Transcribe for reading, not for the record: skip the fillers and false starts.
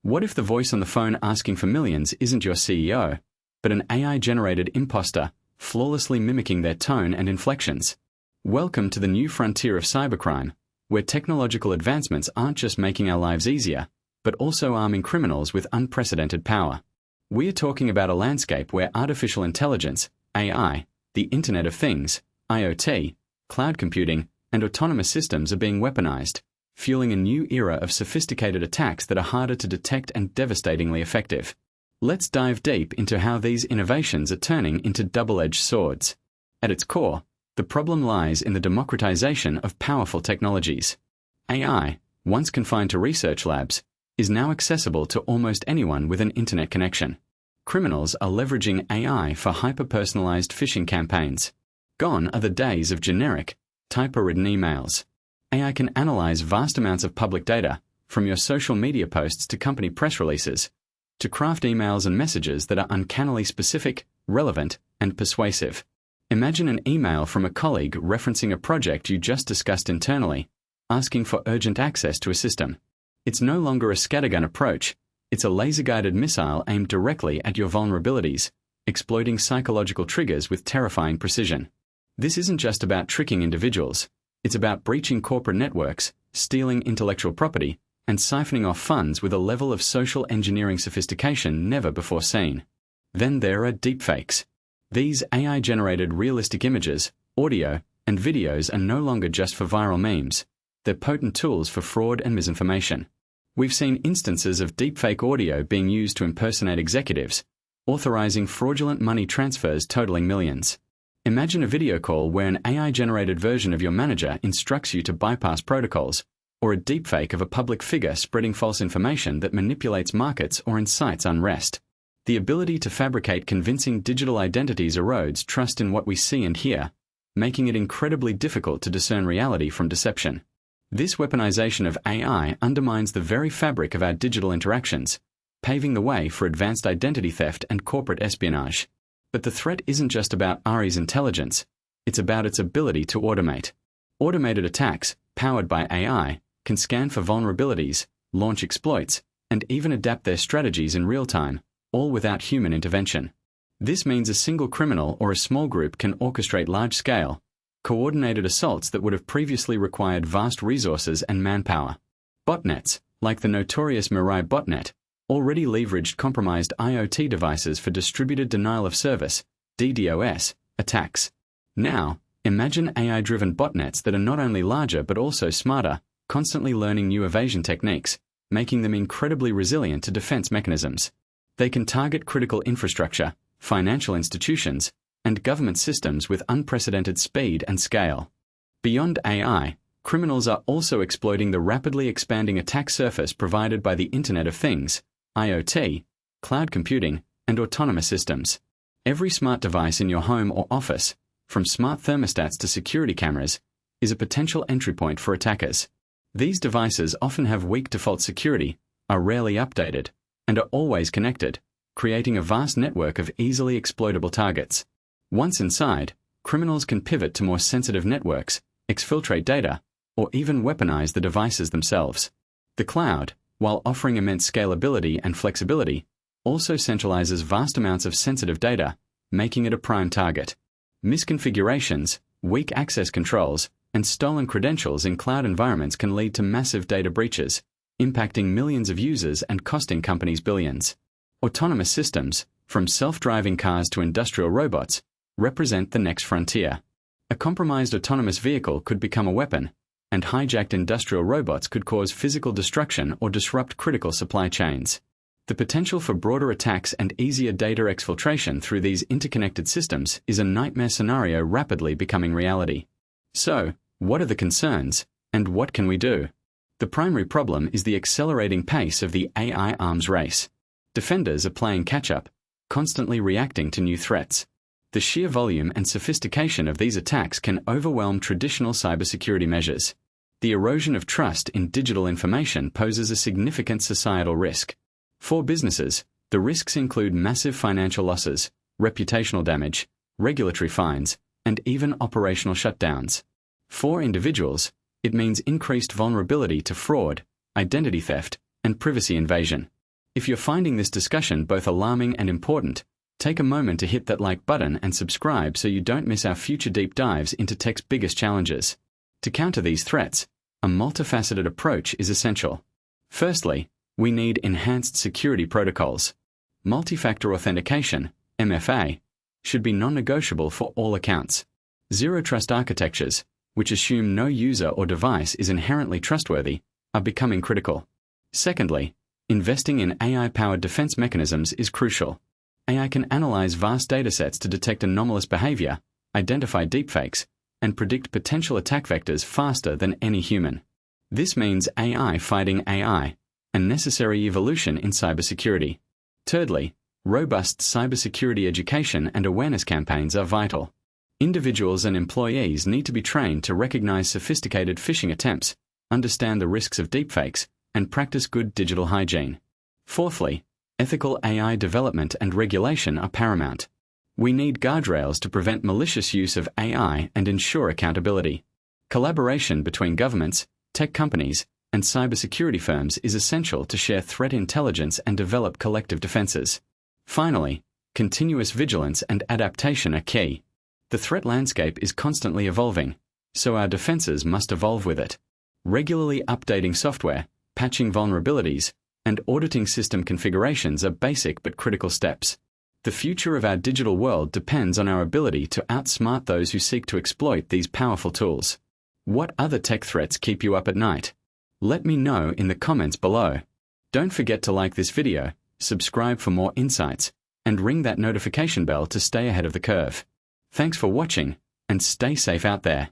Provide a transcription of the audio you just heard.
What if the voice on the phone asking for millions isn't your CEO, but an AI-generated imposter, flawlessly mimicking their tone and inflections? Welcome to the new frontier of cybercrime, where technological advancements aren't just making our lives easier, but also arming criminals with unprecedented power. We are talking about a landscape where artificial intelligence, AI, the Internet of Things, IoT, cloud computing, and autonomous systems are being weaponized, fueling a new era of sophisticated attacks that are harder to detect and devastatingly effective. Let's dive deep into how these innovations are turning into double-edged swords. At its core, the problem lies in the democratization of powerful technologies. AI, once confined to research labs, is now accessible to almost anyone with an internet connection. Criminals are leveraging AI for hyper-personalized phishing campaigns. Gone are the days of generic, typo-ridden emails. AI can analyze vast amounts of public data, from your social media posts to company press releases, to craft emails and messages that are uncannily specific, relevant, and persuasive. Imagine an email from a colleague referencing a project you just discussed internally, asking for urgent access to a system. It's no longer a scattergun approach, it's a laser-guided missile aimed directly at your vulnerabilities, exploiting psychological triggers with terrifying precision. This isn't just about tricking individuals. It's about breaching corporate networks, stealing intellectual property, and siphoning off funds with a level of social engineering sophistication never before seen. Then there are deepfakes. These AI-generated realistic images, audio, and videos are no longer just for viral memes. They're potent tools for fraud and misinformation. We've seen instances of deepfake audio being used to impersonate executives, authorizing fraudulent money transfers totaling millions. Imagine a video call where an AI-generated version of your manager instructs you to bypass protocols, or a deepfake of a public figure spreading false information that manipulates markets or incites unrest. The ability to fabricate convincing digital identities erodes trust in what we see and hear, making it incredibly difficult to discern reality from deception. This weaponization of AI undermines the very fabric of our digital interactions, paving the way for advanced identity theft and corporate espionage. But the threat isn't just about AI's intelligence, it's about its ability to automate. Automated attacks, powered by AI, can scan for vulnerabilities, launch exploits, and even adapt their strategies in real time, all without human intervention. This means a single criminal or a small group can orchestrate large-scale, coordinated assaults that would have previously required vast resources and manpower. Botnets, like the notorious Mirai botnet, already leveraged compromised IoT devices for distributed denial of service, DDoS, attacks. Now, imagine AI-driven botnets that are not only larger but also smarter, constantly learning new evasion techniques, making them incredibly resilient to defense mechanisms. They can target critical infrastructure, financial institutions, and government systems with unprecedented speed and scale. Beyond AI, criminals are also exploiting the rapidly expanding attack surface provided by the Internet of Things, IoT, cloud computing, and autonomous systems. Every smart device in your home or office, from smart thermostats to security cameras, is a potential entry point for attackers. These devices often have weak default security, are rarely updated, and are always connected, creating a vast network of easily exploitable targets. Once inside, criminals can pivot to more sensitive networks, exfiltrate data, or even weaponize the devices themselves. The cloud, while offering immense scalability and flexibility, also centralizes vast amounts of sensitive data, making it a prime target. Misconfigurations, weak access controls, and stolen credentials in cloud environments can lead to massive data breaches, impacting millions of users and costing companies billions. Autonomous systems, from self-driving cars to industrial robots, represent the next frontier. A compromised autonomous vehicle could become a weapon, and hijacked industrial robots could cause physical destruction or disrupt critical supply chains. The potential for broader attacks and easier data exfiltration through these interconnected systems is a nightmare scenario rapidly becoming reality. So, what are the concerns, and what can we do? The primary problem is the accelerating pace of the AI arms race. Defenders are playing catch-up, constantly reacting to new threats. The sheer volume and sophistication of these attacks can overwhelm traditional cybersecurity measures. The erosion of trust in digital information poses a significant societal risk. For businesses, the risks include massive financial losses, reputational damage, regulatory fines, and even operational shutdowns. For individuals, it means increased vulnerability to fraud, identity theft, and privacy invasion. If you're finding this discussion both alarming and important, take a moment to hit that like button and subscribe so you don't miss our future deep dives into tech's biggest challenges. To counter these threats, a multifaceted approach is essential. Firstly, we need enhanced security protocols. Multi-factor authentication, MFA, should be non-negotiable for all accounts. Zero-trust architectures, which assume no user or device is inherently trustworthy, are becoming critical. Secondly, investing in AI-powered defense mechanisms is crucial. AI can analyze vast datasets to detect anomalous behavior, identify deepfakes, and predict potential attack vectors faster than any human. This means AI fighting AI, a necessary evolution in cybersecurity. Thirdly, robust cybersecurity education and awareness campaigns are vital. Individuals and employees need to be trained to recognize sophisticated phishing attempts, understand the risks of deepfakes, and practice good digital hygiene. Fourthly, ethical AI development and regulation are paramount. We need guardrails to prevent malicious use of AI and ensure accountability. Collaboration between governments, tech companies, and cybersecurity firms is essential to share threat intelligence and develop collective defenses. Finally, continuous vigilance and adaptation are key. The threat landscape is constantly evolving, so our defenses must evolve with it. Regularly updating software, patching vulnerabilities, and auditing system configurations are basic but critical steps. The future of our digital world depends on our ability to outsmart those who seek to exploit these powerful tools. What other tech threats keep you up at night? Let me know in the comments below. Don't forget to like this video, subscribe for more insights, and ring that notification bell to stay ahead of the curve. Thanks for watching, and stay safe out there.